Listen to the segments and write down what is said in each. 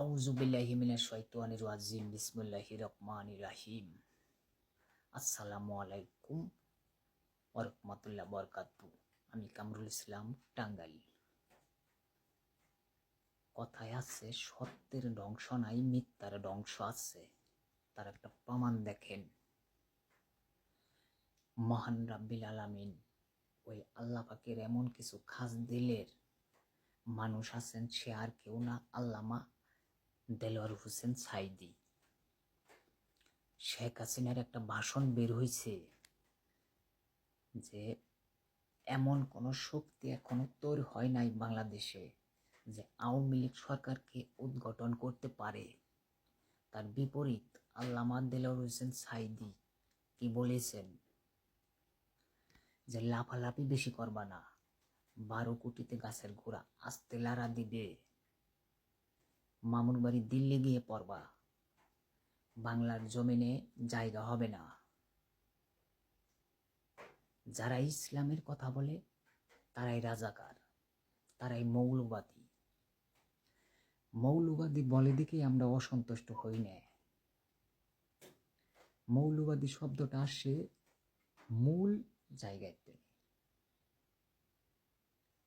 আউযু বিল্লাহি মিনাশ শাইতানির রাজিম বিসমিল্লাহির রহমানির রহিম। আসসালামু আলাইকুম ওয়া রাহমাতুল্লাহি ওয়া বারাকাতুহু। আমি কামরুল ইসলাম, টাঙ্গাইল। কথায় আছে, সত্যের ধ্বংস নাই, মিথ্যার ধ্বংস আছে। তার একটা প্রমাণ দেখেন। মহান রাব্বিল আলামিন, ওই আল্লাহ পাকের এমন কিছু খাস দিলের মানুষ আছেন, সে আর কেউ না, আল্লামা দেলোয়ার হোসেন সাঈদী। শেখ হাসিনার একটা ভাষণ বের হয়েছে যে এমন কোনো শক্তি এখনো তৈরি হয় নাই বাংলাদেশে যে আওয়ামী লীগ সরকারকে উদ্ঘাটন করতে পারে। তার বিপরীত আল্লামা দেলোয়ার হোসেন সাঈদী কি বলেছেন যে লাফালাফি বেশি করবা না, 12 কোটিতে গাছের গোড়া আস্তে লাড়া দিবে, মামুর বাড়ি দিল্লি গিয়ে পড়বা, বাংলার জমিনে জায়গা হবে না। যারা ইসলামের কথা বলে তারাই রাজাকার, তারাই মৌলবাদী। মৌলবাদী বলে দেখেই আমরা অসন্তুষ্ট হই না। মৌলবাদী শব্দটা আসে মূল জায়গায় থেকে।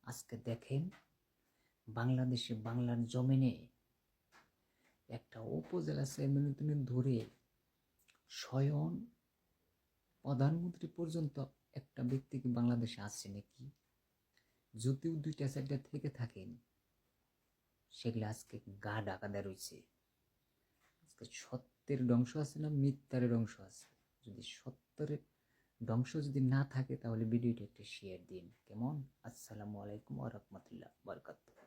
আজকে দেখেন, বাংলাদেশে বাংলার জমিনে একটা উপজেলা চেয়ারম্যান ধরে স্বয়ং প্রধানমন্ত্রী পর্যন্ত একটা ব্যক্তি কি বাংলাদেশে আসছে নাকি? যদিও 2টা 4টা থেকে থাকেন, সেগুলো আজকে গা ঢাকা দেওয়া রয়েছে। আজকে সত্যের ধ্বংস আছে না মিথ্যার ধ্বংস আছে? যদি সত্যের ধ্বংস যদি না থাকে তাহলে ভিডিওটি একটা শেয়ার দিন, কেমন? আসসালামু আলাইকুম ওয়া রাহমাতুল্লাহি ওয়া বারাকাতুহু।